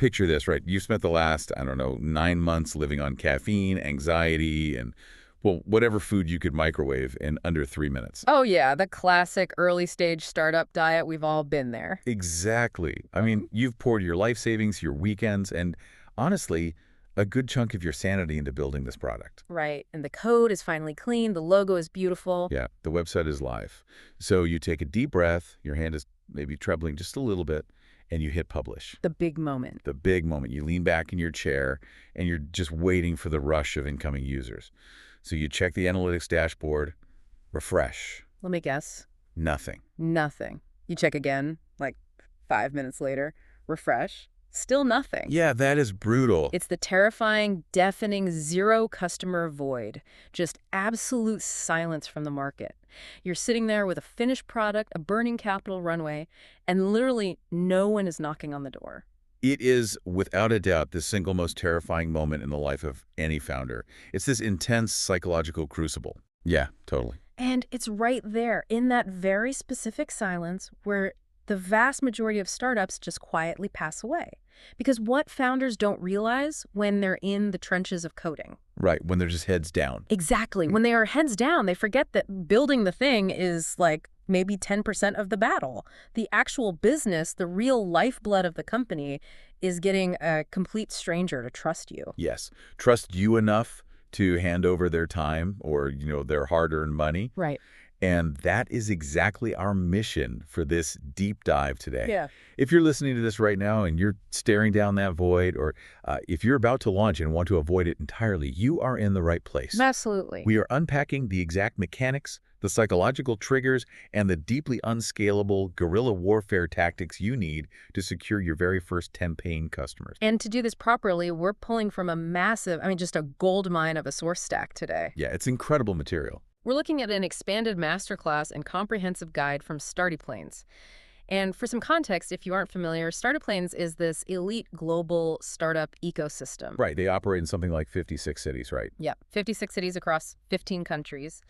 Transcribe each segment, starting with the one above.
picture this, right? You spent the last, I don't know, 9 months living on caffeine, anxiety, and, well, whatever food you could microwave in under 3 minutes. Oh, yeah, the classic early-stage startup diet. We've all been there. Exactly. I mean, you've poured your life savings, your weekends, and honestly, a good chunk of your sanity into building this product. Right, and the code is finally clean, the logo is beautiful. Yeah, the website is live. So you take a deep breath, your hand is maybe trembling just a little bit, and you hit publish. The big moment. The big moment. You lean back in your chair, and you're just waiting for the rush of incoming users. So you check the analytics dashboard, refresh. Let me guess. Nothing. Nothing. You check again, like 5 minutes later, refresh, still nothing. Yeah, that is brutal. It's the terrifying, deafening, zero customer void. Just absolute silence from the market. You're sitting there with a finished product, a burning capital runway, and literally no one is knocking on the door. It is, without a doubt, the single most terrifying moment in the life of any founder. It's this intense psychological crucible. Yeah, totally. And it's right there, in that very specific silence, where the vast majority of startups just quietly pass away. Because what founders don't realize when they're in the trenches of coding? Right, when they're just heads down. Exactly. When they are heads down, they forget that building the thing is like maybe 10% of the battle. The actual business, the real lifeblood of the company, is getting a complete stranger to trust you. Yes, trust you enough to hand over their time or, their hard-earned money. Right. And that is exactly our mission for this deep dive today. Yeah. If you're listening to this right now and you're staring down that void, or if you're about to launch and want to avoid it entirely, you are in the right place. Absolutely. We are unpacking the exact mechanics, the psychological triggers, and the deeply unscalable guerrilla warfare tactics you need to secure your very first 10 paying customers. And to do this properly, we're pulling from a massive, just a gold mine of a source stack today. Yeah, it's incredible material. We're looking at an expanded masterclass and comprehensive guide from Startyplanes. And for some context, if you aren't familiar, Startyplanes is this elite global startup ecosystem. Right, they operate in something like 56 cities, right? Yeah, 56 cities across 15 countries.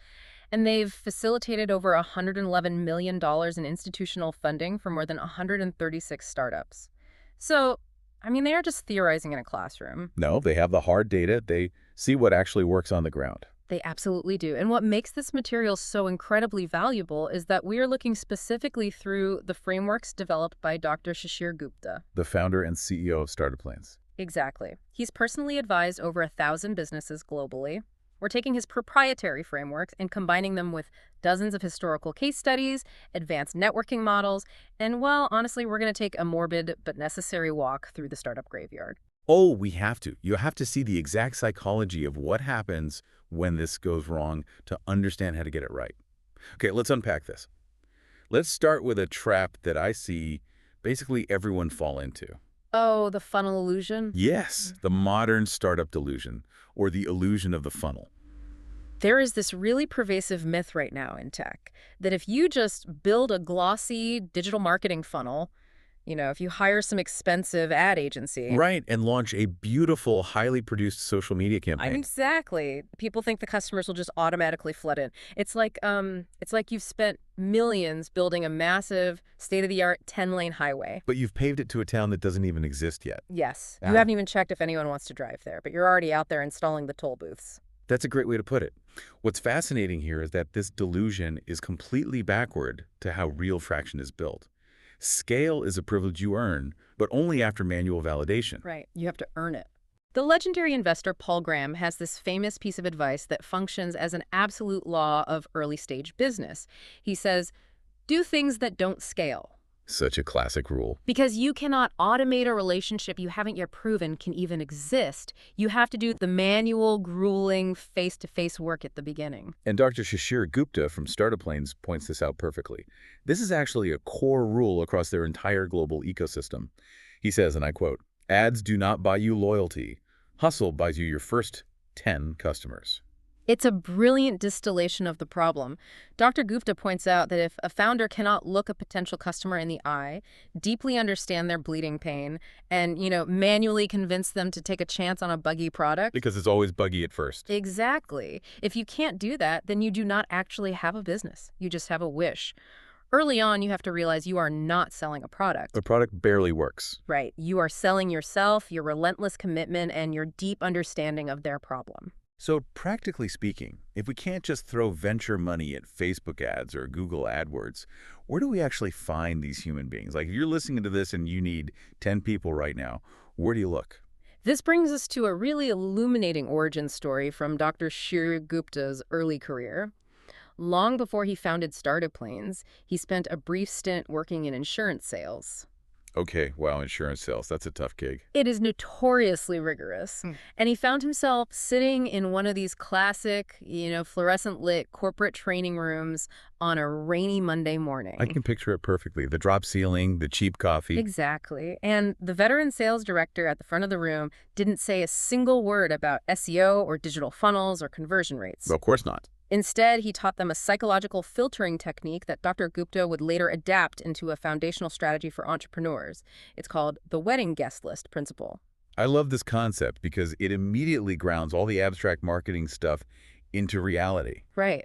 And they've facilitated over $111 million in institutional funding for more than 136 startups. So, they aren't just theorizing in a classroom. No, they have the hard data. They see what actually works on the ground. They absolutely do. And what makes this material so incredibly valuable is that we are looking specifically through the frameworks developed by Dr. Shishir Gupta, the founder and CEO of Startyplanes. Exactly. He's personally advised over 1,000 businesses globally. We're taking his proprietary frameworks and combining them with dozens of historical case studies, advanced networking models, and, well, honestly, we're going to take a morbid but necessary walk through the startup graveyard. Oh, we have to. You have to see the exact psychology of what happens when this goes wrong to understand how to get it right. Okay, let's unpack this. Let's start with a trap that I see basically everyone fall into. Oh, the funnel illusion? Yes, the modern startup delusion, or the illusion of the funnel. There is this really pervasive myth right now in tech that if you just build a glossy digital marketing funnel, if you hire some expensive ad agency. Right, and launch a beautiful, highly produced social media campaign. Exactly. People think the customers will just automatically flood in. It's like you've spent millions building a massive, state-of-the-art 10-lane highway. But you've paved it to a town that doesn't even exist yet. Yes. You haven't even checked if anyone wants to drive there, but you're already out there installing the toll booths. That's a great way to put it. What's fascinating here is that this delusion is completely backward to how real Fraction is built. Scale is a privilege you earn, but only after manual validation. Right. You have to earn it. The legendary investor Paul Graham has this famous piece of advice that functions as an absolute law of early-stage business. He says, do things that don't scale. Such a classic rule. Because you cannot automate a relationship you haven't yet proven can even exist. You have to do the manual, grueling, face-to-face work at the beginning. And Dr. Shishir Gupta from Startyplanes points this out perfectly. This is actually a core rule across their entire global ecosystem. He says, and I quote, "Ads do not buy you loyalty. Hustle buys you your first 10 customers." It's a brilliant distillation of the problem. Dr. Gupta points out that if a founder cannot look a potential customer in the eye, deeply understand their bleeding pain, and, manually convince them to take a chance on a buggy product. Because it's always buggy at first. Exactly. If you can't do that, then you do not actually have a business. You just have a wish. Early on, you have to realize you are not selling a product. The product barely works. Right. You are selling yourself, your relentless commitment, and your deep understanding of their problem. So practically speaking, if we can't just throw venture money at Facebook ads or Google AdWords, where do we actually find these human beings? Like if you're listening to this and you need 10 people right now, where do you look? This brings us to a really illuminating origin story from Dr. Shri Gupta's early career. Long before he founded Startup Planes, he spent a brief stint working in insurance sales. Okay, wow, insurance sales, that's a tough gig. It is notoriously rigorous. And he found himself sitting in one of these classic, fluorescent lit corporate training rooms on a rainy Monday morning. I can picture it perfectly. The drop ceiling, the cheap coffee. Exactly. And the veteran sales director at the front of the room didn't say a single word about SEO or digital funnels or conversion rates. Well, of course not. Instead, he taught them a psychological filtering technique that Dr. Gupta would later adapt into a foundational strategy for entrepreneurs. It's called the wedding guest list principle. I love this concept because it immediately grounds all the abstract marketing stuff into reality. Right.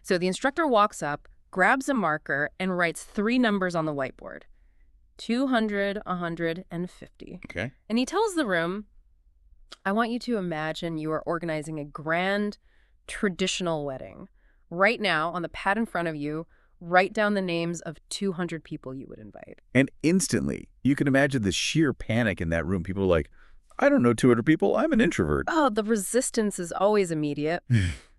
So the instructor walks up, grabs a marker, and writes 3 numbers on the whiteboard. 200, 150. Okay. And he tells the room, I want you to imagine you are organizing a grand, traditional wedding. Right now, on the pad in front of you, write down the names of 200 people you would invite. And instantly, you can imagine the sheer panic in that room. People are like, I don't know 200 people. I'm an introvert. Oh, the resistance is always immediate.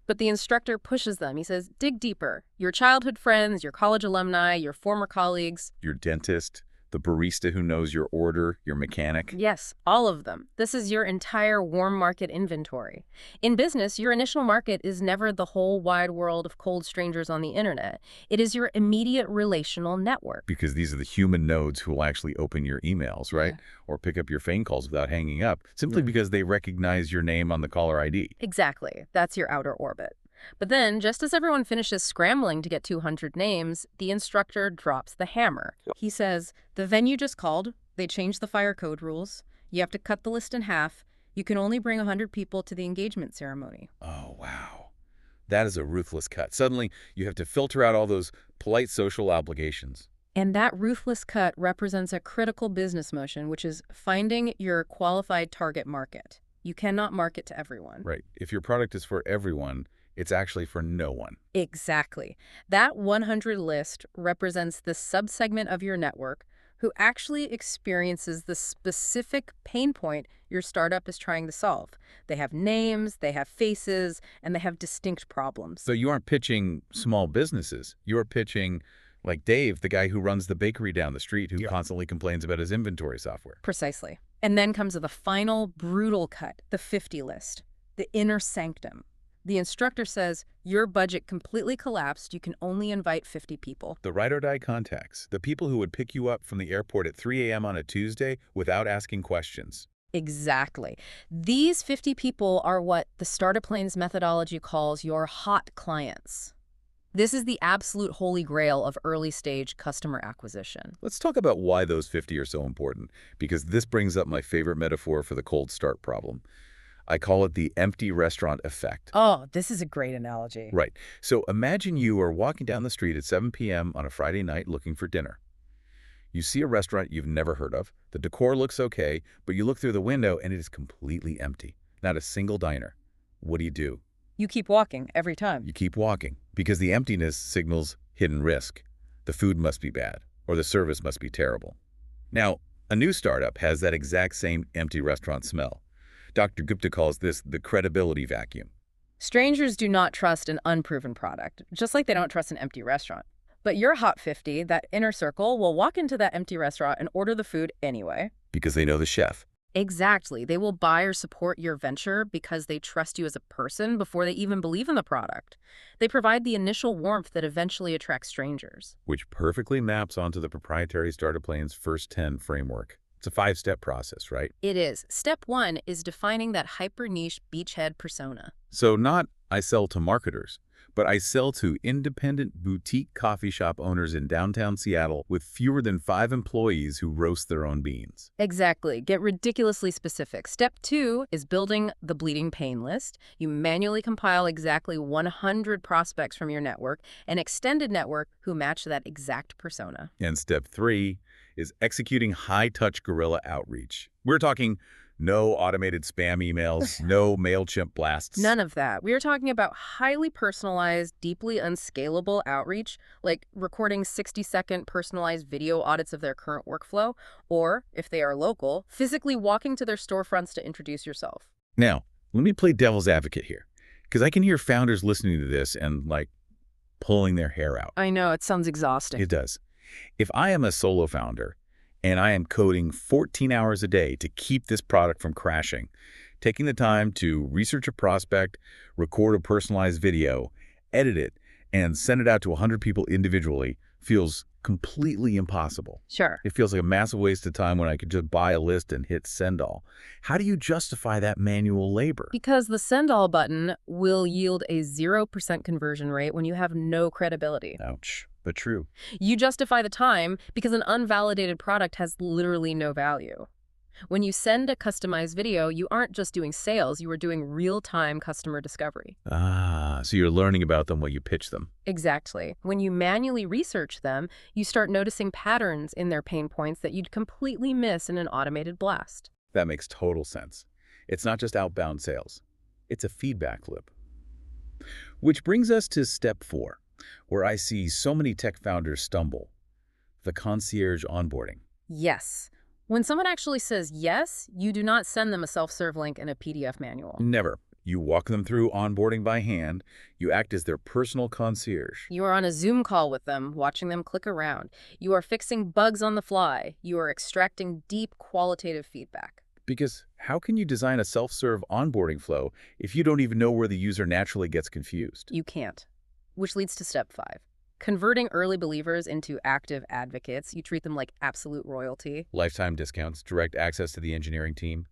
But the instructor pushes them. He says, dig deeper. Your childhood friends, your college alumni, your former colleagues. Your dentist, the barista who knows your order, your mechanic. Yes, all of them. This is your entire warm market inventory. In business, your initial market is never the whole wide world of cold strangers on the internet. It is your immediate relational network. Because these are the human nodes who will actually open your emails, right? Yeah. Or pick up your phone calls without hanging up, simply because they recognize your name on the caller ID. Exactly. That's your outer orbit. But then, just as everyone finishes scrambling to get 200 names, the instructor drops the hammer. He says, the venue just called. They changed the fire code rules. You have to cut the list in half. You can only bring 100 people to the engagement ceremony. Oh, wow. That is a ruthless cut. Suddenly, you have to filter out all those polite social obligations. And that ruthless cut represents a critical business motion, which is finding your qualified target market. You cannot market to everyone. Right. If your product is for everyone, it's actually for no one. Exactly. That 100 list represents the subsegment of your network who actually experiences the specific pain point your startup is trying to solve. They have names, they have faces, and they have distinct problems. So you aren't pitching small businesses. You're pitching, like Dave, the guy who runs the bakery down the street who constantly complains about his inventory software. Precisely. And then comes the final brutal cut, the 50 list, the inner sanctum. The instructor says, your budget completely collapsed. You can only invite 50 people. The ride-or-die contacts, the people who would pick you up from the airport at 3 a.m. on a Tuesday without asking questions. Exactly. These 50 people are what the Startup Planes methodology calls your hot clients. This is the absolute holy grail of early-stage customer acquisition. Let's talk about why those 50 are so important, because this brings up my favorite metaphor for the cold start problem. I call it the empty restaurant effect. Oh, this is a great analogy. Right. So imagine you are walking down the street at 7 p.m. on a Friday night looking for dinner. You see a restaurant you've never heard of. The decor looks okay, but you look through the window and it is completely empty. Not a single diner. What do? You keep walking every time. You keep walking because the emptiness signals hidden risk. The food must be bad or the service must be terrible. Now, a new startup has that exact same empty restaurant smell. Dr. Gupta calls this the credibility vacuum. Strangers do not trust an unproven product, just like they don't trust an empty restaurant. But your Hot 50, that inner circle, will walk into that empty restaurant and order the food anyway. Because they know the chef. Exactly. They will buy or support your venture because they trust you as a person before they even believe in the product. They provide the initial warmth that eventually attracts strangers. Which perfectly maps onto the proprietary Startup Planes First 10 framework. It's a 5-step process, right? It is. Step 1 is defining that hyper-niche beachhead persona. So not I sell to marketers, but but I sell to independent boutique coffee shop owners in downtown Seattle with fewer than 5 employees who roast their own beans. Exactly. Get ridiculously specific. Step 2 is building the bleeding pain list. You manually compile exactly 100 prospects from your network, an extended network who match that exact persona. And step 3 is executing high-touch guerrilla outreach. We're talking no automated spam emails, no MailChimp blasts. None of that. We are talking about highly personalized, deeply unscalable outreach, like recording 60-second personalized video audits of their current workflow, or, if they are local, physically walking to their storefronts to introduce yourself. Now, let me play devil's advocate here, because I can hear founders listening to this and, pulling their hair out. I know, it sounds exhausting. It does. If I am a solo founder and I am coding 14 hours a day to keep this product from crashing, taking the time to research a prospect, record a personalized video, edit it, and send it out to 100 people individually feels completely impossible. Sure. It feels like a massive waste of time when I could just buy a list and hit send all. How do you justify that manual labor? Because the send all button will yield a 0% conversion rate when you have no credibility. Ouch, but true. You justify the time because an unvalidated product has literally no value. When you send a customized video, you aren't just doing sales, you are doing real-time customer discovery. Ah, so you're learning about them while you pitch them. Exactly. When you manually research them, you start noticing patterns in their pain points that you'd completely miss in an automated blast. That makes total sense. It's not just outbound sales. It's a feedback loop. Which brings us to step 4, where I see so many tech founders stumble. The concierge onboarding. Yes. When someone actually says yes, you do not send them a self-serve link and a PDF manual. Never. You walk them through onboarding by hand. You act as their personal concierge. You are on a Zoom call with them, watching them click around. You are fixing bugs on the fly. You are extracting deep qualitative feedback. Because how can you design a self-serve onboarding flow if you don't even know where the user naturally gets confused? You can't. Which leads to step 5. Converting early believers into active advocates. You treat them like absolute royalty. Lifetime discounts, direct access to the engineering team,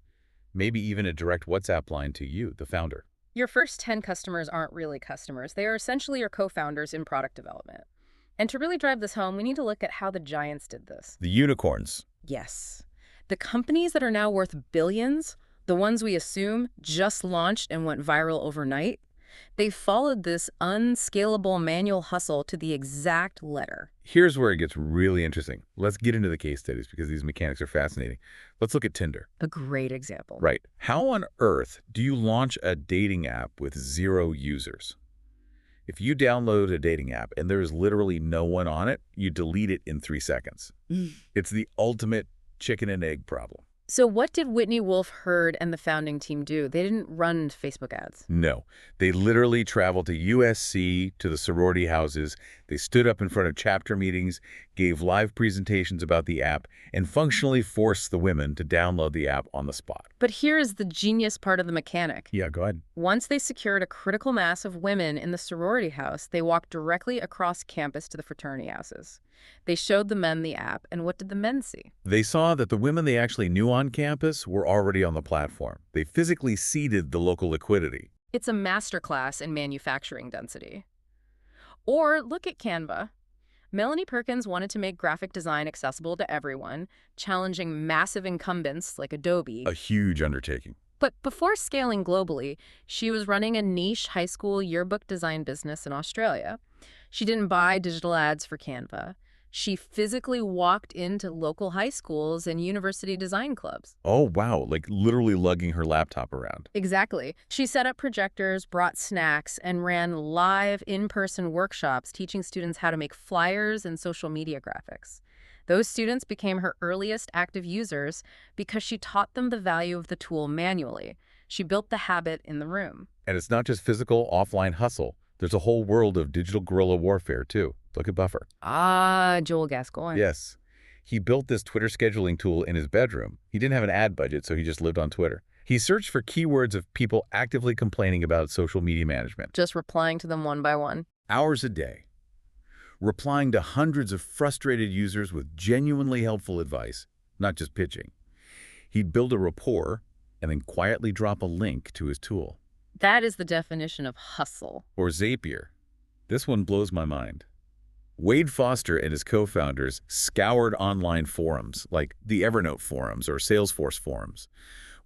maybe even a direct WhatsApp line to you, the founder. Your first 10 customers aren't really customers. They are essentially your co-founders in product development. And to really drive this home, we need to look at how the giants did this. The unicorns. Yes. The companies that are now worth billions, the ones we assume just launched and went viral overnight, they followed this unscalable manual hustle to the exact letter. Here's where it gets really interesting. Let's get into the case studies because these mechanics are fascinating. Let's look at Tinder. A great example. Right. How on earth do you launch a dating app with 0 users? If you download a dating app and there's literally no one on it, you delete it in 3 seconds. It's the ultimate chicken and egg problem. So what did Whitney Wolfe Herd and the founding team do? They didn't run Facebook ads. No. They literally traveled to USC, to the sorority houses. They stood up in front of chapter meetings, gave live presentations about the app, and functionally forced the women to download the app on the spot. But here is the genius part of the mechanic. Yeah, go ahead. Once they secured a critical mass of women in the sorority house, they walked directly across campus to the fraternity houses. They showed the men the app, and what did the men see? They saw that the women they actually knew on campus were already on the platform. They physically seeded the local liquidity. It's a masterclass in manufacturing density. Or look at Canva. Melanie Perkins wanted to make graphic design accessible to everyone, challenging massive incumbents like Adobe. A huge undertaking. But before scaling globally, she was running a niche high school yearbook design business in Australia. She didn't buy digital ads for Canva. She physically walked into local high schools and university design clubs. Oh, wow. Like literally lugging her laptop around. Exactly. She set up projectors, brought snacks, and ran live in-person workshops teaching students how to make flyers and social media graphics. Those students became her earliest active users because she taught them the value of the tool manually. She built the habit in the room. And it's not just physical offline hustle. There's a whole world of digital guerrilla warfare, too. Look at Buffer. Ah, Joel Gascoigne. Yes. He built this Twitter scheduling tool in his bedroom. He didn't have an ad budget, so he just lived on Twitter. He searched for keywords of people actively complaining about social media management. Just replying to them one by one. Hours a day. Replying to hundreds of frustrated users with genuinely helpful advice, not just pitching. He'd build a rapport and then quietly drop a link to his tool. That is the definition of hustle. Or Zapier. This one blows my mind. Wade Foster and his co-founders scoured online forums, like the Evernote forums or Salesforce forums,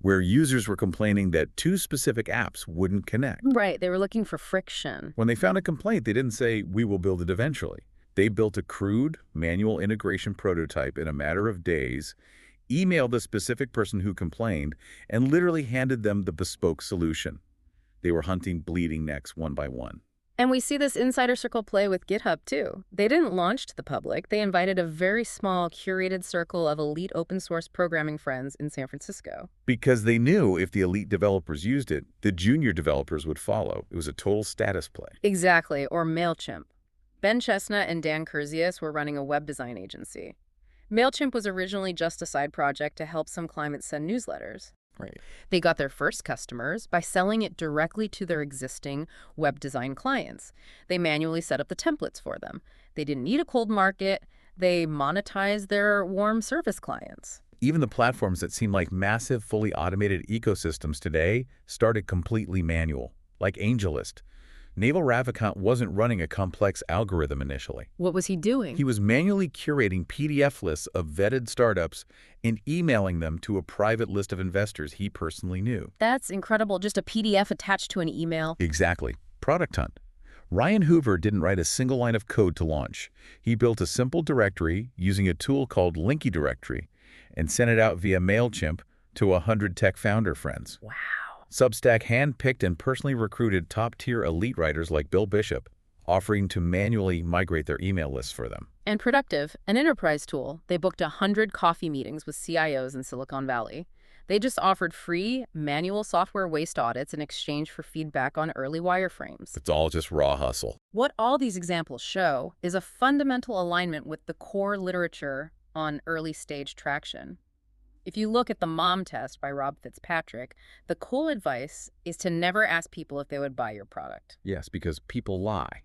where users were complaining that two specific apps wouldn't connect. Right, they were looking for friction. When they found a complaint, they didn't say, "We will build it eventually." They built a crude, manual integration prototype in a matter of days, emailed the specific person who complained, and literally handed them the bespoke solution. They were hunting bleeding necks one by one. And we see this insider circle play with GitHub, too. They didn't launch to the public. They invited a very small, curated circle of elite open-source programming friends in San Francisco. Because they knew if the elite developers used it, the junior developers would follow. It was a total status play. Exactly, or MailChimp. Ben Chestnut and Dan Kurzius were running a web design agency. MailChimp was originally just a side project to help some clients send newsletters. Right. They got their first customers by selling it directly to their existing web design clients. They manually set up the templates for them. They didn't need a cold market. They monetized their warm service clients. Even the platforms that seem like massive, fully automated ecosystems today started completely manual, like AngelList. Naval Ravikant wasn't running a complex algorithm initially. What was he doing? He was manually curating PDF lists of vetted startups and emailing them to a private list of investors he personally knew. That's incredible. Just a PDF attached to an email. Exactly. Product hunt. Ryan Hoover didn't write a single line of code to launch. He built a simple directory using a tool called Linky Directory and sent it out via MailChimp to 100 tech founder friends. Wow. Substack handpicked and personally recruited top-tier elite writers like Bill Bishop, offering to manually migrate their email lists for them. And Productive, an enterprise tool, they booked 100 coffee meetings with CIOs in Silicon Valley. They just offered free manual software waste audits in exchange for feedback on early wireframes. It's all just raw hustle. What all these examples show is a fundamental alignment with the core literature on early-stage traction. If you look at the MOM test by Rob Fitzpatrick, the cool advice is to never ask people if they would buy your product. Yes, because people lie,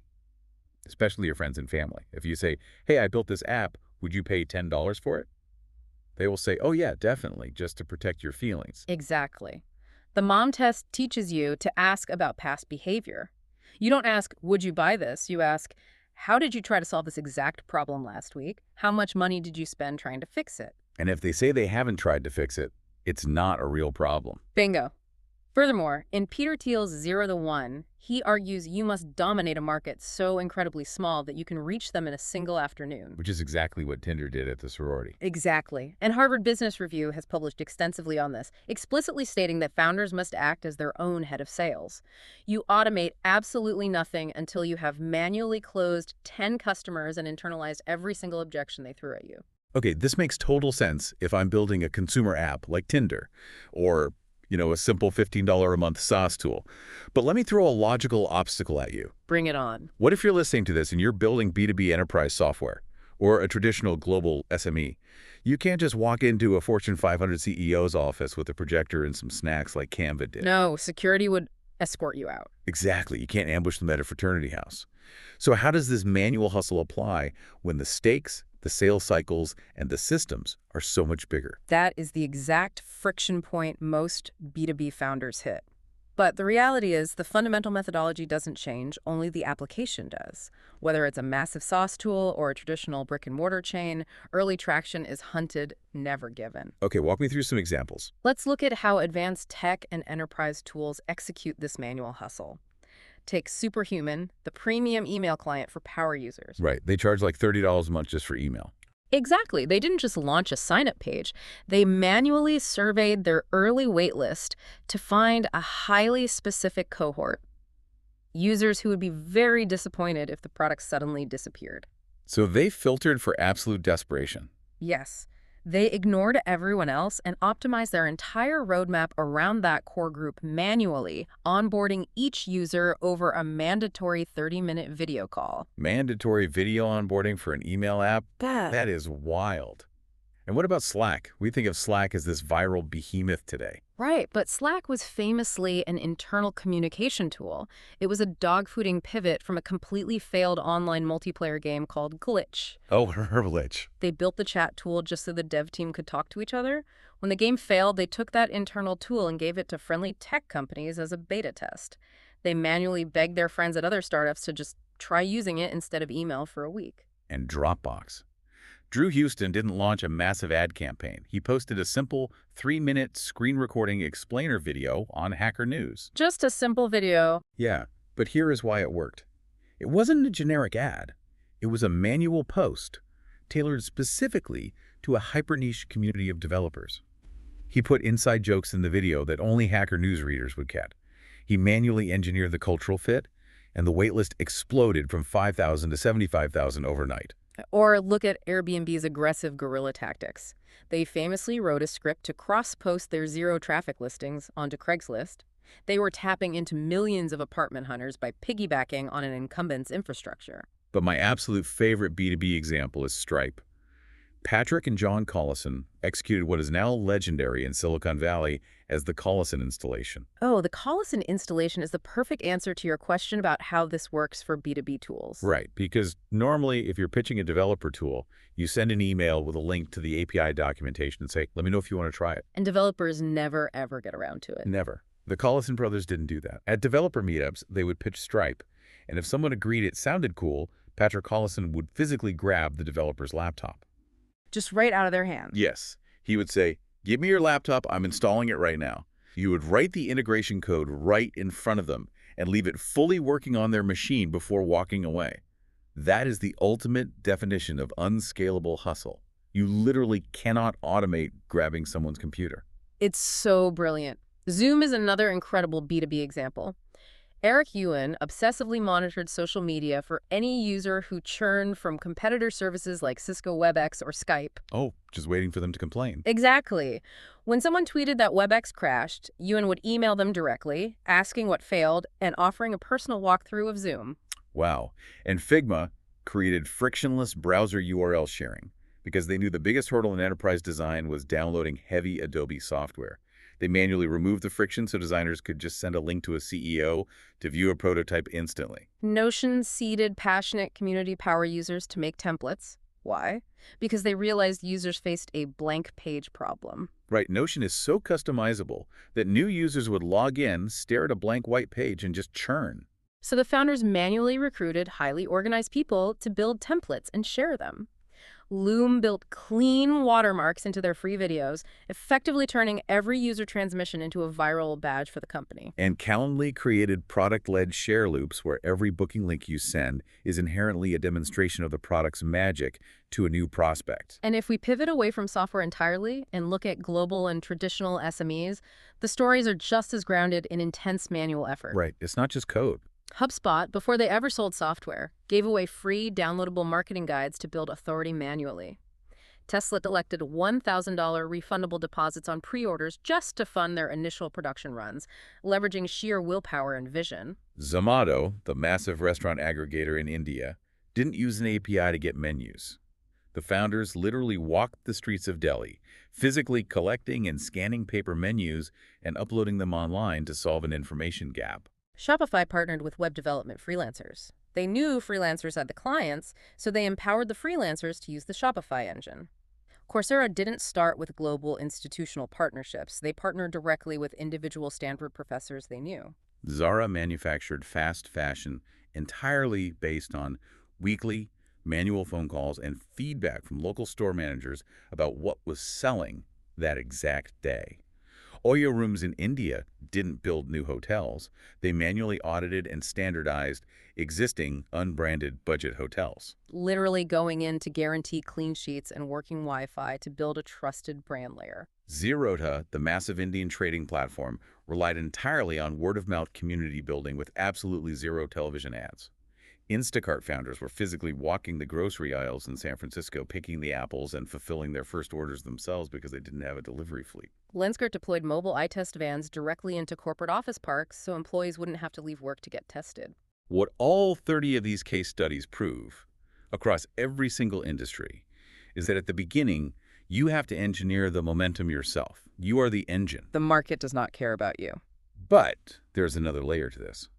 especially your friends and family. If you say, "Hey, I built this app, would you pay $10 for it?" They will say, "Oh yeah, definitely," just to protect your feelings. Exactly. The MOM test teaches you to ask about past behavior. You don't ask, "Would you buy this?" You ask, "How did you try to solve this exact problem last week? How much money did you spend trying to fix it?" And if they say they haven't tried to fix it, it's not a real problem. Bingo. Furthermore, in Peter Thiel's 0 to 1, he argues you must dominate a market so incredibly small that you can reach them in a single afternoon. Which is exactly what Tinder did at the sorority. Exactly. And Harvard Business Review has published extensively on this, explicitly stating that founders must act as their own head of sales. You automate absolutely nothing until you have manually closed 10 customers and internalized every single objection they threw at you. Okay, this makes total sense if I'm building a consumer app like Tinder or, a simple $15 a month SaaS tool. But let me throw a logical obstacle at you. Bring it on. What if you're listening to this and you're building B2B enterprise software or a traditional global SME? You can't just walk into a Fortune 500 CEO's office with a projector and some snacks like Canva did. No, security would escort you out. Exactly. You can't ambush them at a fraternity house. So how does this manual hustle apply when the stakes, the sales cycles, and the systems are so much bigger? That is the exact friction point most B2B founders hit. But the reality is the fundamental methodology doesn't change, only the application does. Whether it's a massive SaaS tool or a traditional brick-and-mortar chain, early traction is hunted, never given. Okay, walk me through some examples. Let's look at how advanced tech and enterprise tools execute this manual hustle. Take Superhuman, the premium email client for power users. Right. They charge like $30 a month just for email. Exactly. They didn't just launch a sign-up page. They manually surveyed their early waitlist to find a highly specific cohort. Users who would be very disappointed if the product suddenly disappeared. So they filtered for absolute desperation. Yes. They ignored everyone else and optimized their entire roadmap around that core group manually, onboarding each user over a mandatory 30-minute video call. Mandatory video onboarding for an email app? That is wild. And what about Slack? We think of Slack as this viral behemoth today. Right, but Slack was famously an internal communication tool. It was a dogfooding pivot from a completely failed online multiplayer game called Glitch. Oh, Glitch. They built the chat tool just so the dev team could talk to each other. When the game failed, they took that internal tool and gave it to friendly tech companies as a beta test. They manually begged their friends at other startups to just Try using it instead of email for a week. And Dropbox. Drew Houston didn't launch a massive ad campaign. He posted a simple 3-minute screen recording explainer video on Hacker News. Just a simple video. Yeah, but here is why it worked. It wasn't a generic ad. It was a manual post tailored specifically to a hyper-niche community of developers. He put inside jokes in the video that only Hacker News readers would get. He manually engineered the cultural fit, and the waitlist exploded from 5,000 to 75,000 overnight. Or look at Airbnb's aggressive guerrilla tactics. They famously wrote a script to cross-post their zero-traffic listings onto Craigslist. They were tapping into millions of apartment hunters by piggybacking on an incumbent's infrastructure. But my absolute favorite B2B example is Stripe. Patrick and John Collison executed what is now legendary in Silicon Valley as the Collison installation. Oh, the Collison installation is the perfect answer to your question about how this works for B2B tools. Right, because normally if you're pitching a developer tool, you send an email with a link to the API documentation and say, let me know if you want to try it. And developers never, ever get around to it. Never. The Collison brothers didn't do that. At developer meetups, they would pitch Stripe, and if someone agreed it sounded cool, Patrick Collison would physically grab the developer's laptop. Just right out of their hands. Yes. He would say, give me your laptop, I'm installing it right now. You would write the integration code right in front of them and leave it fully working on their machine before walking away. That is the ultimate definition of unscalable hustle. You literally cannot automate grabbing someone's computer. It's so brilliant. Zoom is another incredible B2B example. Eric Yuan obsessively monitored social media for any user who churned from competitor services like Cisco WebEx or Skype. Oh, just waiting for them to complain. Exactly. When someone tweeted that WebEx crashed, Yuan would email them directly, asking what failed and offering a personal walkthrough of Zoom. Wow. And Figma created frictionless browser URL sharing because they knew the biggest hurdle in enterprise design was downloading heavy Adobe software. They manually removed the friction so designers could just send a link to a CEO to view a prototype instantly. Notion seeded passionate community power users to make templates. Why? Because they realized users faced a blank page problem. Right, Notion is so customizable that new users would log in, stare at a blank white page, and just churn. So the founders manually recruited highly organized people to build templates and share them. Loom built clean watermarks into their free videos, effectively turning every user transmission into a viral badge for the company. And Calendly created product-led share loops where every booking link you send is inherently a demonstration of the product's magic to a new prospect. And if we pivot away from software entirely and look at global and traditional SMEs, the stories are just as grounded in intense manual effort. Right, it's not just code. HubSpot, before they ever sold software, gave away free downloadable marketing guides to build authority manually. Tesla elected $1,000 refundable deposits on pre-orders just to fund their initial production runs, leveraging sheer willpower and vision. Zomato, the massive restaurant aggregator in India, didn't use an API to get menus. The founders literally walked the streets of Delhi, physically collecting and scanning paper menus and uploading them online to solve an information gap. Shopify partnered with web development freelancers. They knew freelancers had the clients, so they empowered the freelancers to use the Shopify engine. Coursera didn't start with global institutional partnerships. They partnered directly with individual Stanford professors they knew. Zara manufactured fast fashion entirely based on weekly manual phone calls and feedback from local store managers about what was selling that exact day. Oyo Rooms in India didn't build new hotels. They manually audited and standardized existing unbranded budget hotels. Literally going in to guarantee clean sheets and working Wi-Fi to build a trusted brand layer. Zerodha, the massive Indian trading platform, relied entirely on word-of-mouth community building with absolutely zero television ads. Instacart founders were physically walking the grocery aisles in San Francisco, picking the apples and fulfilling their first orders themselves because they didn't have a delivery fleet. Lenskart deployed mobile eye test vans directly into corporate office parks so employees wouldn't have to leave work to get tested. What all 30 of these case studies prove, across every single industry, is that at the beginning, you have to engineer the momentum yourself. You are the engine. The market does not care about you. But there's another layer to this.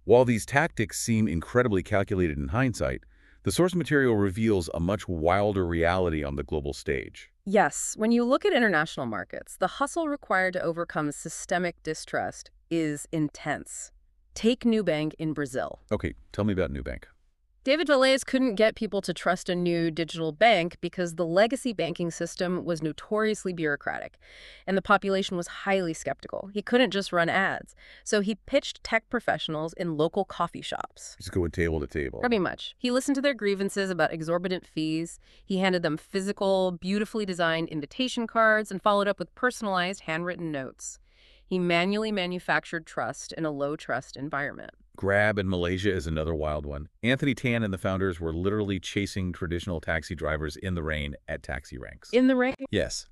While these tactics seem incredibly calculated in hindsight, the source material reveals a much wilder reality on the global stage. Yes, when you look at international markets, the hustle required to overcome systemic distrust is intense. Take Nubank in Brazil. Okay, tell me about Nubank. David Velez couldn't get people to trust a new digital bank because the legacy banking system was notoriously bureaucratic, and the population was highly skeptical. He couldn't just run ads, so he pitched tech professionals in local coffee shops. Just going table to table. Pretty much. He listened to their grievances about exorbitant fees. He handed them physical, beautifully designed invitation cards and followed up with personalized handwritten notes. He manually manufactured trust in a low-trust environment. Grab in Malaysia is another wild one. Anthony Tan and the founders were literally chasing traditional taxi drivers in the rain at taxi ranks. In the rain? Yes.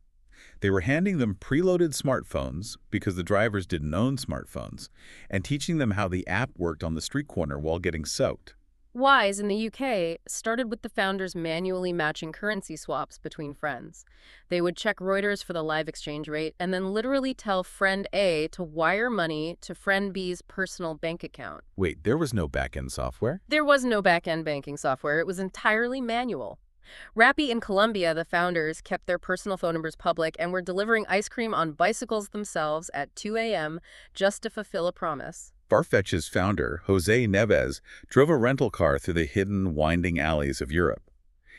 They were handing them preloaded smartphones because the drivers didn't own smartphones, and teaching them how the app worked on the street corner while getting soaked. Wise in the UK started with the founders manually matching currency swaps between friends. They would check Reuters for the live exchange rate and then literally tell friend A to wire money to friend B's personal bank account. Wait, there was no back-end software? There was no back-end banking software. It was entirely manual. Rappy in Colombia, the founders kept their personal phone numbers public and were delivering ice cream on bicycles themselves at 2 a.m. just to fulfill a promise. Farfetch's founder, Jose Neves, drove a rental car through the hidden, winding alleys of Europe.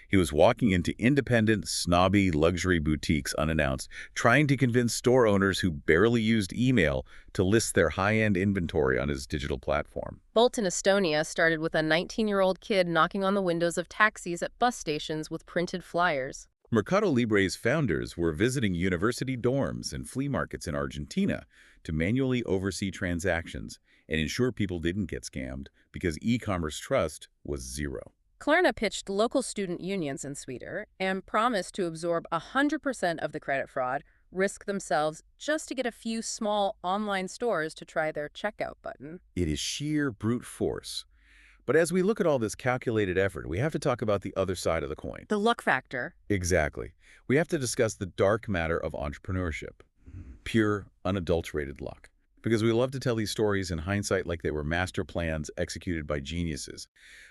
He was walking into independent, snobby luxury boutiques unannounced, trying to convince store owners who barely used email to list their high-end inventory on his digital platform. Bolt in Estonia started with a 19-year-old kid knocking on the windows of taxis at bus stations with printed flyers. Mercado Libre's founders were visiting university dorms and flea markets in Argentina to manually oversee transactions and ensure people didn't get scammed because e-commerce trust was zero. Klarna pitched local student unions in Sweden and promised to absorb 100% of the credit fraud, risk themselves just to get a few small online stores to try their checkout button. It is sheer brute force. But as we look at all this calculated effort, we have to talk about the other side of the coin. The luck factor. Exactly. We have to discuss the dark matter of entrepreneurship. Pure, unadulterated luck. Because we love to tell these stories in hindsight like they were master plans executed by geniuses.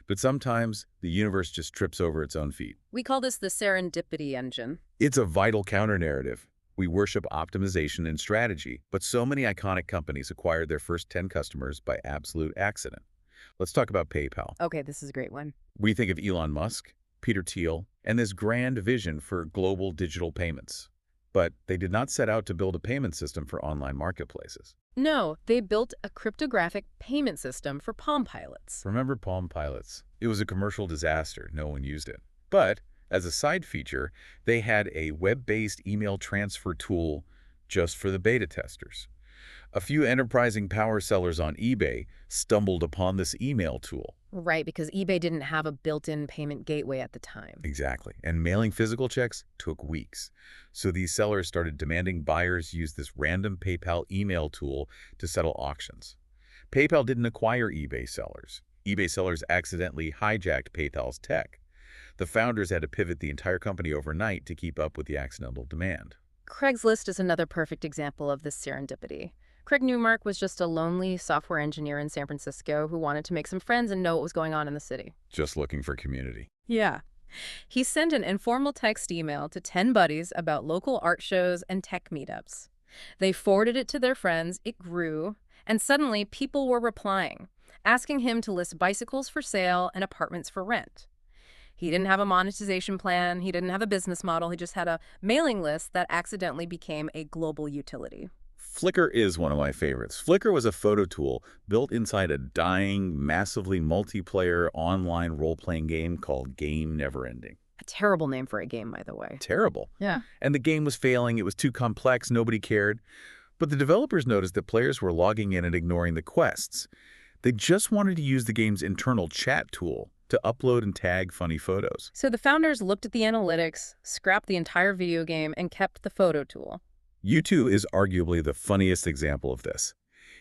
But sometimes the universe just trips over its own feet. We call this the serendipity engine. It's a vital counter-narrative. We worship optimization and strategy, but so many iconic companies acquired their first 10 customers by absolute accident. Let's talk about PayPal. Okay, this is a great one. We think of Elon Musk, Peter Thiel, and this grand vision for global digital payments. But they did not set out to build a payment system for online marketplaces. No, they built a cryptographic payment system for Palm Pilots. Remember Palm Pilots? It was a commercial disaster. No one used it. But as a side feature, they had a web-based email transfer tool just for the beta testers. A few enterprising power sellers on eBay stumbled upon this email tool. Right, because eBay didn't have a built-in payment gateway at the time. Exactly. And mailing physical checks took weeks. So these sellers started demanding buyers use this random PayPal email tool to settle auctions. PayPal didn't acquire eBay sellers. eBay sellers accidentally hijacked PayPal's tech. The founders had to pivot the entire company overnight to keep up with the accidental demand. Craigslist is another perfect example of this serendipity. Craig Newmark was just a lonely software engineer in San Francisco who wanted to make some friends and know what was going on in the city. Just looking for community. Yeah. He sent an informal text email to 10 buddies about local art shows and tech meetups. They forwarded it to their friends, it grew, and suddenly people were replying, asking him to list bicycles for sale and apartments for rent. He didn't have a monetization plan, he didn't have a business model, he just had a mailing list that accidentally became a global utility. Flickr is one of my favorites. Flickr was a photo tool built inside a dying, massively multiplayer online role-playing game called Game Neverending. A terrible name for a game, by the way. Terrible. Yeah. And the game was failing, it was too complex, nobody cared. But the developers noticed that players were logging in and ignoring the quests. They just wanted to use the game's internal chat tool to upload and tag funny photos. So the founders looked at the analytics, scrapped the entire video game, and kept the photo tool. U2 is arguably the funniest example of this.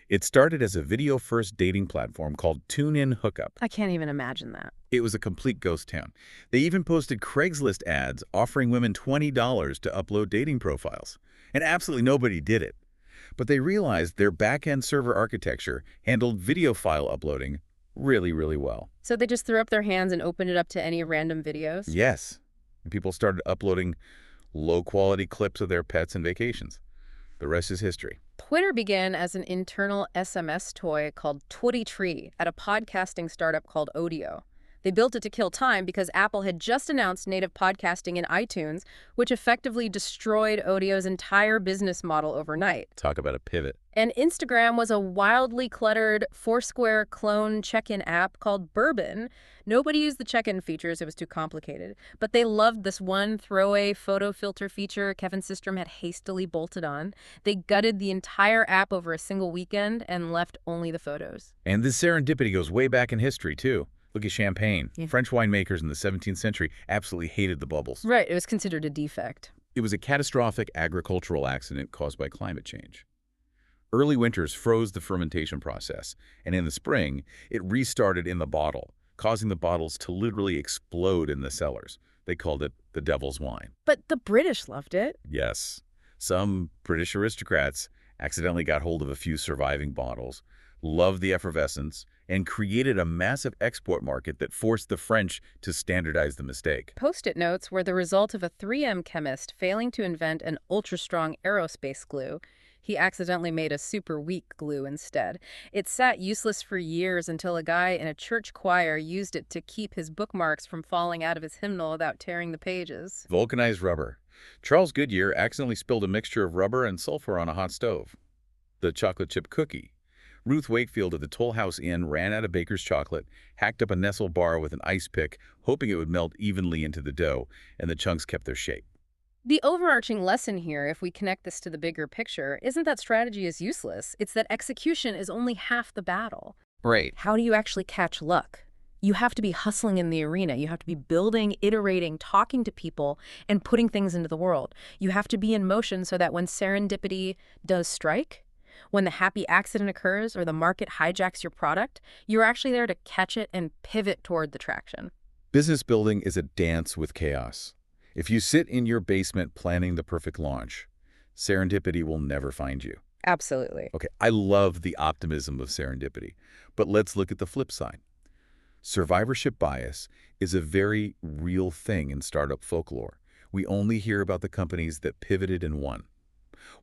It started as a video-first dating platform called TuneIn Hookup. I can't even imagine that. It was a complete ghost town. They even posted Craigslist ads offering women $20 to upload dating profiles. And absolutely nobody did it. But they realized their back-end server architecture handled video file uploading really, really well. So they just threw up their hands and opened it up to any random videos? Yes. And people started uploading low-quality clips of their pets and vacations. The rest is history. Twitter began as an internal SMS toy called Twitty Tree at a podcasting startup called Odeo. They built it to kill time because Apple had just announced native podcasting in iTunes, which effectively destroyed Odeo's entire business model overnight. Talk about a pivot. And Instagram was a wildly cluttered Foursquare clone check-in app called Bourbon. Nobody used the check-in features, it was too complicated. But they loved this one throwaway photo filter feature Kevin Systrom had hastily bolted on. They gutted the entire app over a single weekend and left only the photos. And this serendipity goes way back in history, too. Look at champagne. Yeah. French winemakers in the 17th century absolutely hated the bubbles. Right, it was considered a defect. It was a catastrophic agricultural accident caused by climate change. Early winters froze the fermentation process, and in the spring, it restarted in the bottle, causing the bottles to literally explode in the cellars. They called it the devil's wine. But the British loved it. Yes, some British aristocrats accidentally got hold of a few surviving bottles, loved the effervescence, and created a massive export market that forced the French to standardize the mistake. Post-it notes were the result of a 3M chemist failing to invent an ultra-strong aerospace glue. He accidentally made a super weak glue instead. It sat useless for years until a guy in a church choir used it to keep his bookmarks from falling out of his hymnal without tearing the pages. Vulcanized rubber. Charles Goodyear accidentally spilled a mixture of rubber and sulfur on a hot stove. The chocolate chip cookie. Ruth Wakefield at the Toll House Inn ran out of baker's chocolate, hacked up a Nestle bar with an ice pick, hoping it would melt evenly into the dough, and the chunks kept their shape. The overarching lesson here, if we connect this to the bigger picture, isn't that strategy is useless. It's that execution is only half the battle. Right. How do you actually catch luck? You have to be hustling in the arena. You have to be building, iterating, talking to people, and putting things into the world. You have to be in motion so that when serendipity does strike, when the happy accident occurs or the market hijacks your product, you're actually there to catch it and pivot toward the traction. Business building is a dance with chaos. If you sit in your basement planning the perfect launch, serendipity will never find you. Absolutely. Okay, I love the optimism of serendipity, but let's look at the flip side. Survivorship bias is a very real thing in startup folklore. We only hear about the companies that pivoted and won.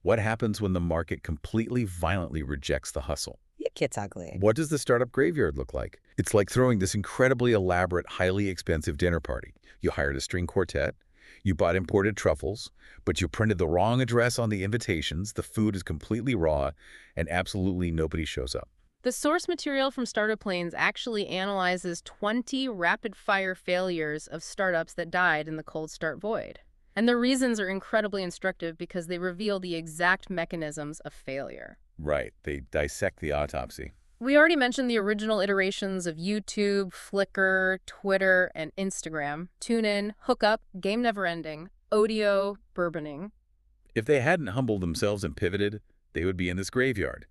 What happens when the market completely violently rejects the hustle? It gets ugly. What does the startup graveyard look like? It's like throwing this incredibly elaborate, highly expensive dinner party. You hired a string quartet, you bought imported truffles, but you printed the wrong address on the invitations, the food is completely raw, and absolutely nobody shows up. The source material from Startup Planes actually analyzes 20 rapid-fire failures of startups that died in the cold start void. And the reasons are incredibly instructive because they reveal the exact mechanisms of failure. Right, they dissect the autopsy. We already mentioned the original iterations of YouTube, Flickr, Twitter, and Instagram. TuneIn, Hookup, Game Never Ending, Odeo, Bourboning. If they hadn't humbled themselves and pivoted, they would be in this graveyard.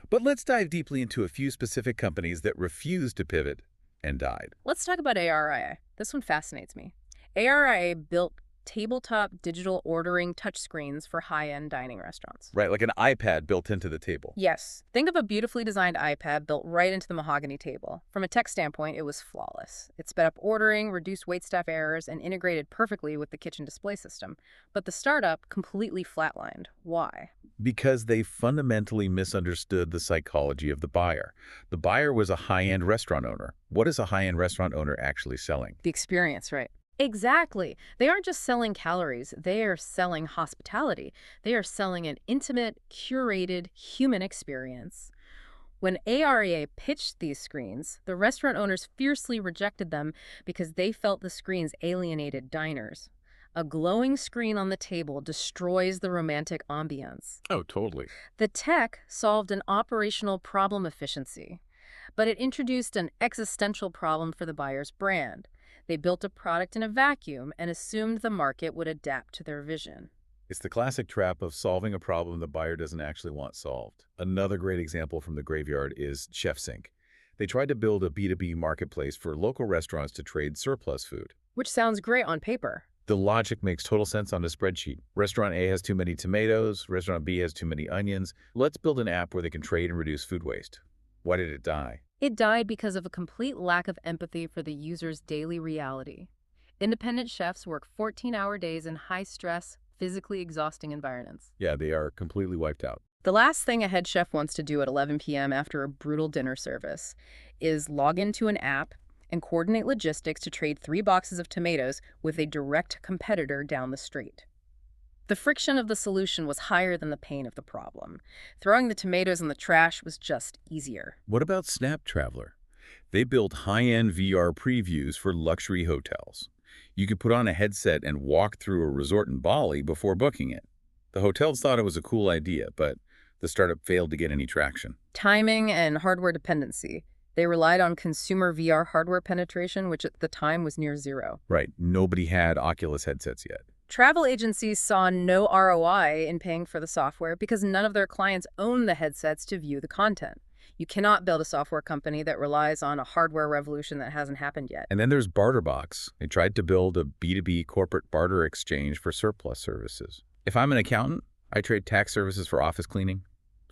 But let's dive deeply into a few specific companies that refused to pivot and died. Let's talk about ARIA. This one fascinates me. ARIA built tabletop digital ordering touchscreens for high-end dining restaurants. Right, like an iPad built into the table. Yes. Think of a beautifully designed iPad built right into the mahogany table. From a tech standpoint, it was flawless. It sped up ordering, reduced waitstaff errors, and integrated perfectly with the kitchen display system. But the startup completely flatlined. Why? Because they fundamentally misunderstood the psychology of the buyer. The buyer was a high-end restaurant owner. What is a high-end restaurant owner actually selling? The experience, right? Exactly. They aren't just selling calories. They are selling hospitality. They are selling an intimate, curated human experience. When AREA pitched these screens, the restaurant owners fiercely rejected them because they felt the screens alienated diners. A glowing screen on the table destroys the romantic ambiance. Oh, totally. The tech solved an operational problem efficiency, but it introduced an existential problem for the buyer's brand. They built a product in a vacuum and assumed the market would adapt to their vision. It's the classic trap of solving a problem the buyer doesn't actually want solved. Another great example from the graveyard is ChefSync. They tried to build a B2B marketplace for local restaurants to trade surplus food. Which sounds great on paper. The logic makes total sense on a spreadsheet. Restaurant A has too many tomatoes, Restaurant B has too many onions. Let's build an app where they can trade and reduce food waste. Why did it die? It died because of a complete lack of empathy for the user's daily reality. Independent chefs work 14-hour days in high-stress, physically exhausting environments. Yeah, they are completely wiped out. The last thing a head chef wants to do at 11 p.m. after a brutal dinner service is log into an app and coordinate logistics to trade 3 boxes of tomatoes with a direct competitor down the street. The friction of the solution was higher than the pain of the problem. Throwing the tomatoes in the trash was just easier. What about Snap Traveler? They built high-end VR previews for luxury hotels. You could put on a headset and walk through a resort in Bali before booking it. The hotels thought it was a cool idea, but the startup failed to get any traction. Timing and hardware dependency. They relied on consumer VR hardware penetration, which at the time was near zero. Right, nobody had Oculus headsets yet. Travel agencies saw no ROI in paying for the software because none of their clients own the headsets to view the content. You cannot build a software company that relies on a hardware revolution that hasn't happened yet. And then there's Barterbox. They tried to build a B2B corporate barter exchange for surplus services. If I'm an accountant, I trade tax services for office cleaning.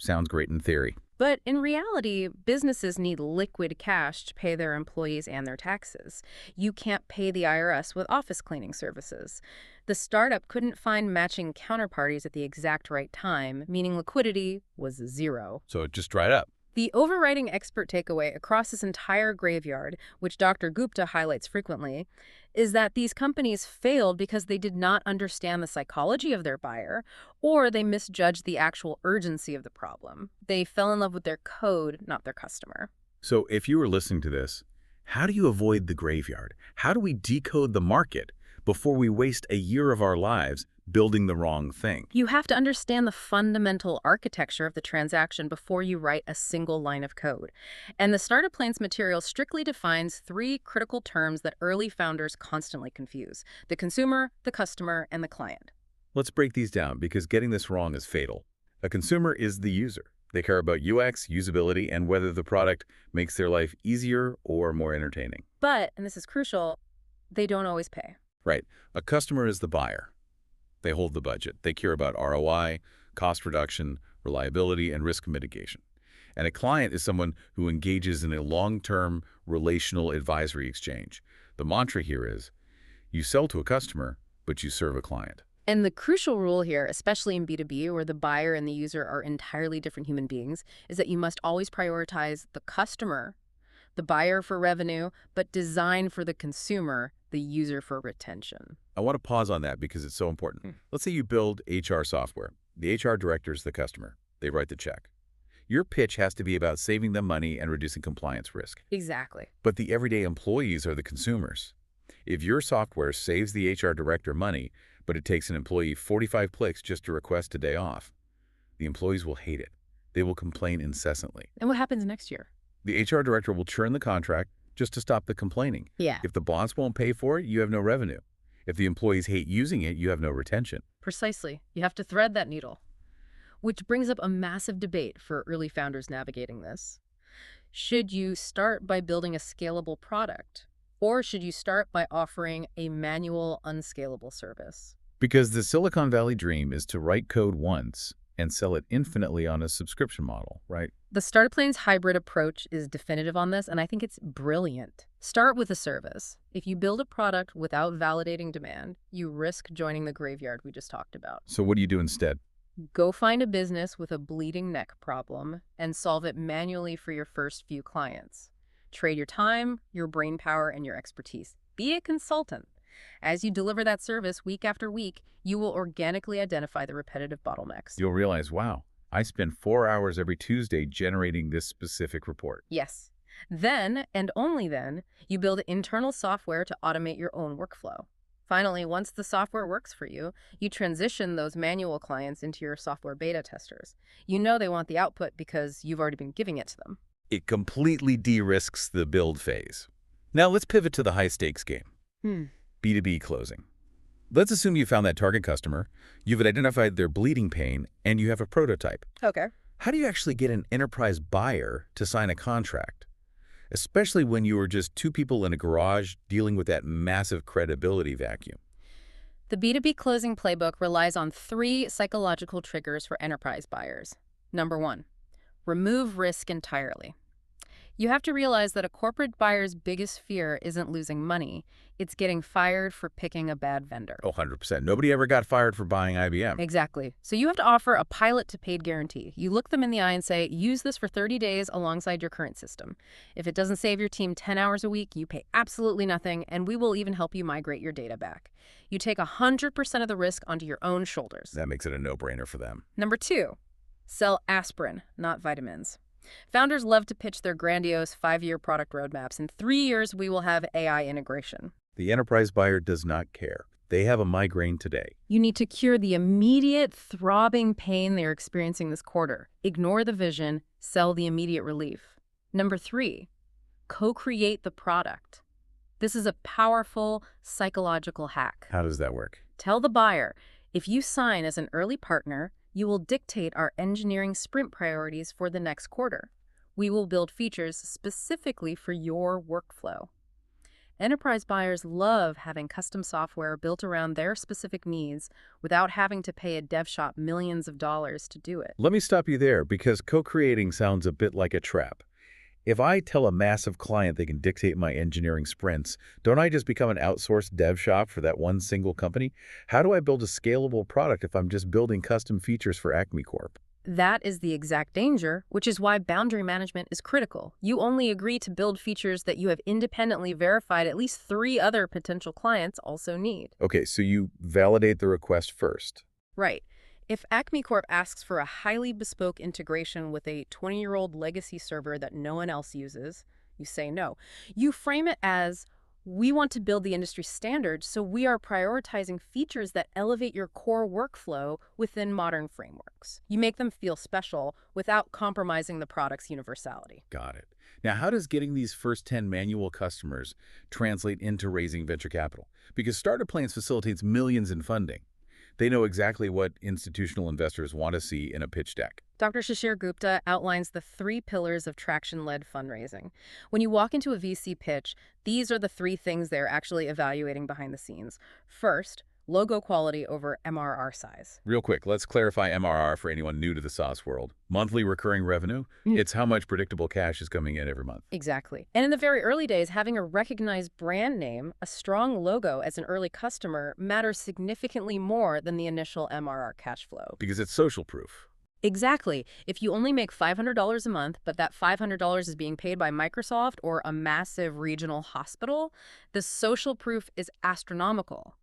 Sounds great in theory. But in reality, businesses need liquid cash to pay their employees and their taxes. You can't pay the IRS with office cleaning services. The startup couldn't find matching counterparties at the exact right time, meaning liquidity was zero. So it just dried up. The overriding expert takeaway across this entire graveyard, which Dr. Gupta highlights frequently, is that these companies failed because they did not understand the psychology of their buyer, or they misjudged the actual urgency of the problem. They fell in love with their code, not their customer. So if you were listening to this, how do you avoid the graveyard? How do we decode the market before we waste a year of our lives building the wrong thing? You have to understand the fundamental architecture of the transaction before you write a single line of code. And the Startup Planes material strictly defines 3 critical terms that early founders constantly confuse: the consumer, the customer, and the client. Let's break these down because getting this wrong is fatal. A consumer is the user. They care about UX, usability, and whether the product makes their life easier or more entertaining. But, and this is crucial, they don't always pay. Right. A customer is the buyer. They hold the budget. They care about ROI, cost reduction, reliability, and risk mitigation. And a client is someone who engages in a long-term relational advisory exchange. The mantra here is, you sell to a customer, but you serve a client. And the crucial rule here, especially in B2B, where the buyer and the user are entirely different human beings, is that you must always prioritize the customer, the buyer for revenue, but design for the consumer, the user for retention. I want to pause on that because it's so important. Let's say you build HR software. The HR director is the customer. They write the check. Your pitch has to be about saving them money and reducing compliance risk. Exactly. But the everyday employees are the consumers. If your software saves the HR director money, but it takes an employee 45 clicks just to request a day off, the employees will hate it. They will complain incessantly. And what happens next year? The HR director will churn the contract just to stop the complaining. Yeah. If the boss won't pay for it, you have no revenue. If the employees hate using it, you have no retention. Precisely. You have to thread that needle. Which brings up a massive debate for early founders navigating this. Should you start by building a scalable product? Or should you start by offering a manual, unscalable service? Because the Silicon Valley dream is to write code once and sell it infinitely on a subscription model, right? The Startup Planes hybrid approach is definitive on this, and I think it's brilliant. Start with a service. If you build a product without validating demand, you risk joining the graveyard we just talked about. So what do you do instead? Go find a business with a bleeding neck problem and solve it manually for your first few clients. Trade your time, your brain power, and your expertise. Be a consultant. As you deliver that service week after week, you will organically identify the repetitive bottlenecks. You'll realize, wow, I spend 4 hours every Tuesday generating this specific report. Yes. Then, and only then, you build internal software to automate your own workflow. Finally, once the software works for you, you transition those manual clients into your software beta testers. You know they want the output because you've already been giving it to them. It completely de-risks the build phase. Now let's pivot to the high-stakes game. B2B closing. Let's assume you found that target customer, you've identified their bleeding pain, and you have a prototype. Okay. How do you actually get an enterprise buyer to sign a contract? Especially when you are just 2 people in a garage dealing with that massive credibility vacuum. The B2B closing playbook relies on 3 psychological triggers for enterprise buyers. Number 1, remove risk entirely. You have to realize that a corporate buyer's biggest fear isn't losing money. It's getting fired for picking a bad vendor. Oh, 100%. Nobody ever got fired for buying IBM. Exactly. So you have to offer a pilot to paid guarantee. You look them in the eye and say, use this for 30 days alongside your current system. If it doesn't save your team 10 hours a week, you pay absolutely nothing, and we will even help you migrate your data back. You take 100% of the risk onto your own shoulders. That makes it a no-brainer for them. Number 2, sell aspirin, not vitamins. Founders love to pitch their grandiose 5-year product roadmaps. In 3 years, we will have AI integration. The enterprise buyer does not care. They have a migraine today. You need to cure the immediate throbbing pain they're experiencing this quarter. Ignore the vision, sell the immediate relief. Number 3, co-create the product. This is a powerful psychological hack. How does that work? Tell the buyer, if you sign as an early partner, you will dictate our engineering sprint priorities for the next quarter. We will build features specifically for your workflow. Enterprise buyers love having custom software built around their specific needs without having to pay a dev shop millions of dollars to do it. Let me stop you there, because co-creating sounds a bit like a trap. If I tell a massive client they can dictate my engineering sprints, don't I just become an outsourced dev shop for that one single company? How do I build a scalable product if I'm just building custom features for Acme Corp? That is the exact danger, which is why boundary management is critical. You only agree to build features that you have independently verified at least 3 other potential clients also need. Okay, so you validate the request first. Right. If Acme Corp asks for a highly bespoke integration with a 20-year-old legacy server that no one else uses, you say no. You frame it as, we want to build the industry standard, so we are prioritizing features that elevate your core workflow within modern frameworks. You make them feel special without compromising the product's universality. Got it. Now, how does getting these first 10 manual customers translate into raising venture capital? Because Startup Planes facilitates millions in funding. They know exactly what institutional investors want to see in a pitch deck. Dr. Shishir Gupta outlines the 3 pillars of traction-led fundraising. When you walk into a VC pitch, these are the 3 things they're actually evaluating behind the scenes. First, logo quality over MRR size. Real quick, let's clarify MRR for anyone new to the SaaS world. Monthly recurring revenue, it's how much predictable cash is coming in every month. Exactly. And in the very early days, having a recognized brand name, a strong logo as an early customer, matters significantly more than the initial MRR cash flow. Because it's social proof. Exactly. If you only make $500 a month, but that $500 is being paid by Microsoft or a massive regional hospital, the social proof is astronomical.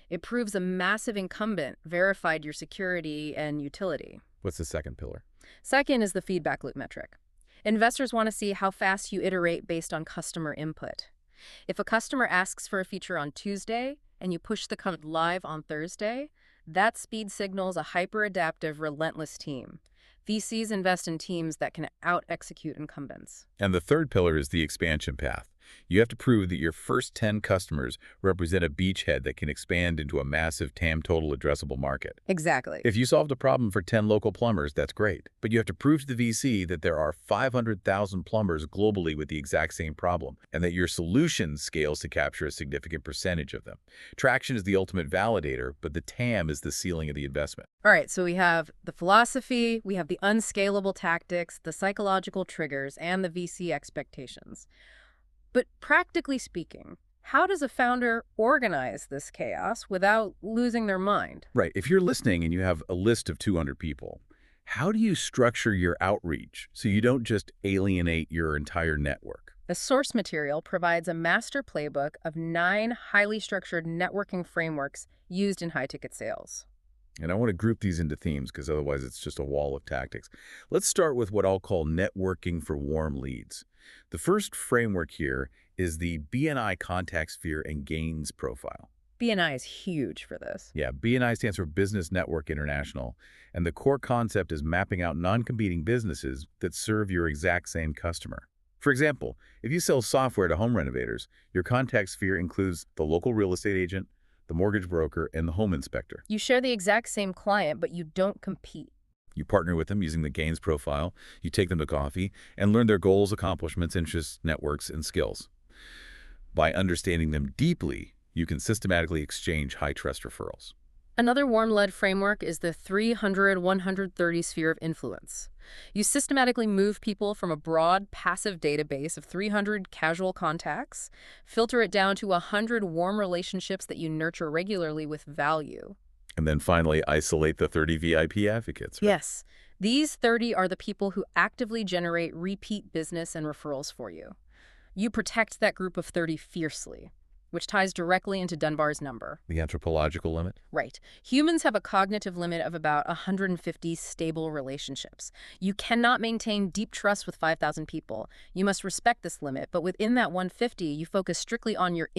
It proves a massive incumbent verified your security and utility. What's the second pillar? Second is the feedback loop metric. Investors want to see how fast you iterate based on customer input. If a customer asks for a feature on Tuesday and you push the code live on Thursday, that speed signals a hyper-adaptive, relentless team. VCs invest in teams that can out-execute incumbents. And the third pillar is the expansion path. You have to prove that your first 10 customers represent a beachhead that can expand into a massive TAM total addressable market. Exactly. If you solved a problem for 10 local plumbers, that's great. But you have to prove to the VC that there are 500,000 plumbers globally with the exact same problem, and that your solution scales to capture a significant percentage of them. Traction is the ultimate validator, but the TAM is the ceiling of the investment. All right, so we have the philosophy, we have the unscalable tactics, the psychological triggers, and the VC expectations. But practically speaking, how does a founder organize this chaos without losing their mind? Right. If you're listening and you have a list of 200 people, how do you structure your outreach so you don't just alienate your entire network? The source material provides a master playbook of 9 highly structured networking frameworks used in high-ticket sales. And I want to group these into themes because otherwise it's just a wall of tactics. Let's start with what I'll call networking for warm leads. The first framework here is the BNI contact sphere and gains profile. BNI is huge for this. Yeah, BNI stands for Business Network International, and the core concept is mapping out non-competing businesses that serve your exact same customer. For example, if you sell software to home renovators, your contact sphere includes the local real estate agent, the mortgage broker, and the home inspector. You share the exact same client, but you don't compete. You partner with them using the gains profile, you take them to coffee, and learn their goals, accomplishments, interests, networks, and skills. By understanding them deeply, you can systematically exchange high-trust referrals. Another warm-led framework is the 300-130 sphere of influence. You systematically move people from a broad, passive database of 300 casual contacts, filter it down to 100 warm relationships that you nurture regularly with value. And then finally, isolate the 30 VIP advocates, right? Yes, these 30 are the people who actively generate repeat business and referrals for you. You protect that group of 30 fiercely, which ties directly into Dunbar's number. The anthropological limit? Right. Humans have a cognitive limit of about 150 stable relationships. You cannot maintain deep trust with 5,000 people. You must respect this limit, but within that 150, you focus strictly on your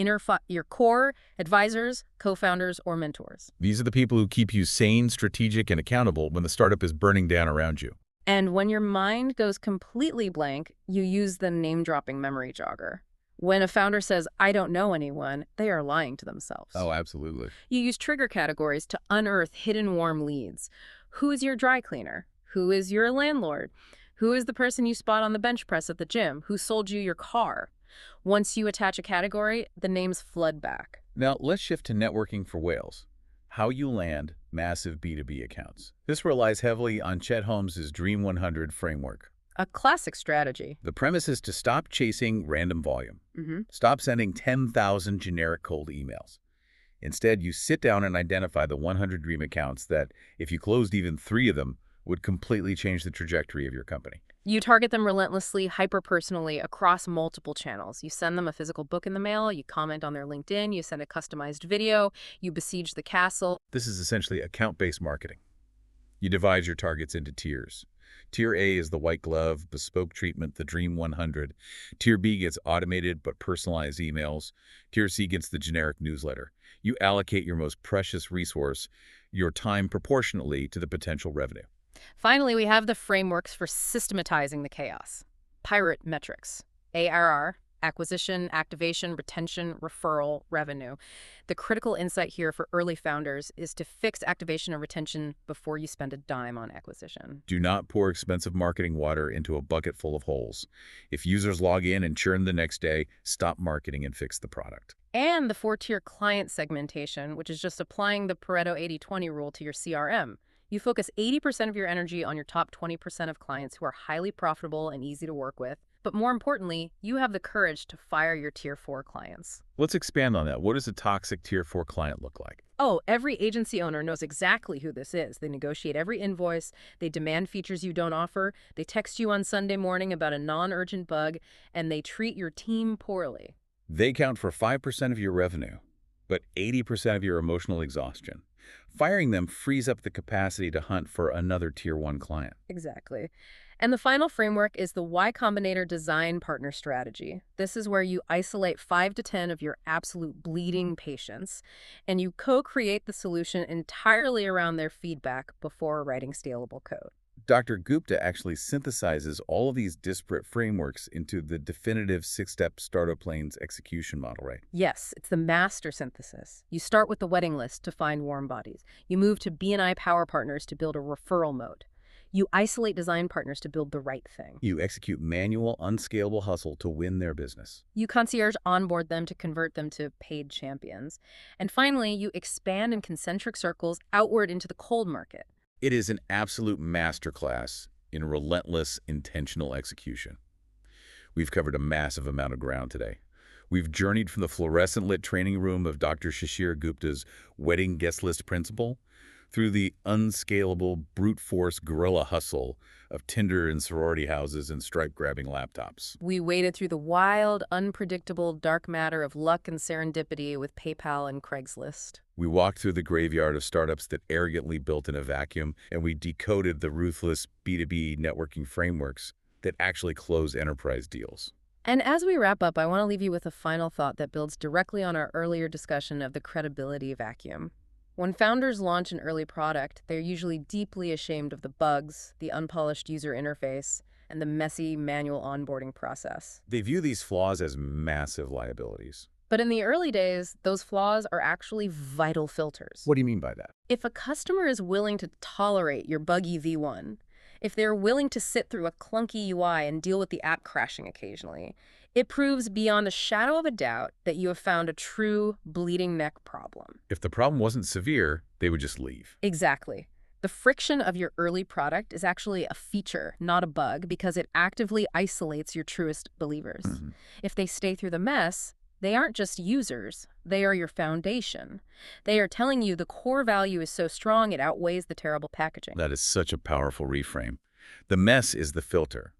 your core advisors, co-founders, or mentors. These are the people who keep you sane, strategic, and accountable when the startup is burning down around you. And when your mind goes completely blank, you use the name-dropping memory jogger. When a founder says, "I don't know anyone," they are lying to themselves. Oh, absolutely. You use trigger categories to unearth hidden warm leads. Who is your dry cleaner? Who is your landlord? Who is the person you spot on the bench press at the gym? Who sold you your car? Once you attach a category, the names flood back. Now, let's shift to networking for whales. How you land massive B2B accounts. This relies heavily on Chet Holmes's Dream 100 framework. A classic strategy. The premise is to stop chasing random volume. Mm-hmm. Stop sending 10,000 generic cold emails. Instead, you sit down and identify the 100 dream accounts that, if you closed even 3 of them, would completely change the trajectory of your company. You target them relentlessly, hyper-personally, across multiple channels. You send them a physical book in the mail, you comment on their LinkedIn, you send a customized video, you besiege the castle. This is essentially account-based marketing. You divide your targets into tiers. Tier A is the white glove, bespoke treatment, the Dream 100. Tier B gets automated but personalized emails. Tier C gets the generic newsletter. You allocate your most precious resource, your time, proportionately to the potential revenue. Finally, we have the frameworks for systematizing the chaos. Pirate metrics. ARR, acquisition, activation, retention, referral, revenue. The critical insight here for early founders is to fix activation and retention before you spend a dime on acquisition. Do not pour expensive marketing water into a bucket full of holes. If users log in and churn the next day, stop marketing and fix the product. And the 4-tier client segmentation, which is just applying the Pareto 80-20 rule to your CRM. You focus 80% of your energy on your top 20% of clients who are highly profitable and easy to work with. But more importantly, you have the courage to fire your Tier 4 clients. Let's expand on that. What does a toxic Tier 4 client look like? Oh, every agency owner knows exactly who this is. They negotiate every invoice, they demand features you don't offer, they text you on Sunday morning about a non-urgent bug, and they treat your team poorly. They count for 5% of your revenue, but 80% of your emotional exhaustion. Firing them frees up the capacity to hunt for another Tier 1 client. Exactly. And the final framework is the Y Combinator design partner strategy. This is where you isolate 5 to 10 of your absolute bleeding patients, and you co-create the solution entirely around their feedback before writing scalable code. Dr. Gupta actually synthesizes all of these disparate frameworks into the definitive 6-step startup planes execution model, right? Yes, it's the master synthesis. You start with the wedding list to find warm bodies. You move to B&I power partners to build a referral mode. You isolate design partners to build the right thing. You execute manual, unscalable hustle to win their business. You concierge onboard them to convert them to paid champions. And finally, you expand in concentric circles outward into the cold market. It is an absolute masterclass in relentless, intentional execution. We've covered a massive amount of ground today. We've journeyed from the fluorescent-lit training room of Dr. Shishir Gupta's wedding guest list principle through the unscalable, brute force guerrilla hustle of Tinder and sorority houses and stripe-grabbing laptops. We waded through the wild, unpredictable dark matter of luck and serendipity with PayPal and Craigslist. We walked through the graveyard of startups that arrogantly built in a vacuum, and we decoded the ruthless B2B networking frameworks that actually close enterprise deals. And as we wrap up, I want to leave you with a final thought that builds directly on our earlier discussion of the credibility vacuum. When founders launch an early product, they're usually deeply ashamed of the bugs, the unpolished user interface, and the messy manual onboarding process. They view these flaws as massive liabilities. But in the early days, those flaws are actually vital filters. What do you mean by that? If a customer is willing to tolerate your buggy V1, If they're willing to sit through a clunky UI and deal with the app crashing occasionally, it proves beyond a shadow of a doubt that you have found a true bleeding neck problem. If the problem wasn't severe, they would just leave. Exactly. The friction of your early product is actually a feature, not a bug, because it actively isolates your truest believers. Mhm. If they stay through the mess, they aren't just users, they are your foundation. They are telling you the core value is so strong it outweighs the terrible packaging. That is such a powerful reframe. The mess is the filter.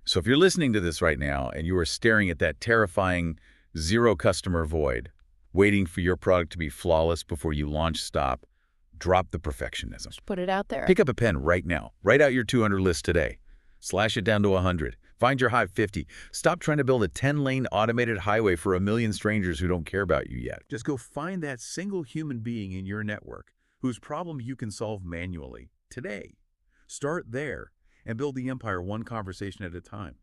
So if you're listening to this right now and you are staring at that terrifying zero customer void, waiting for your product to be flawless before you launch, stop, drop the perfectionism. Just put it out there. Pick up a pen right now. Write out your 200 list today. Slash it down to 100. Find your Hive 50. Stop trying to build a 10-lane automated highway for a million strangers who don't care about you yet. Just go find that single human being in your network whose problem you can solve manually today. Start there and build the empire one conversation at a time.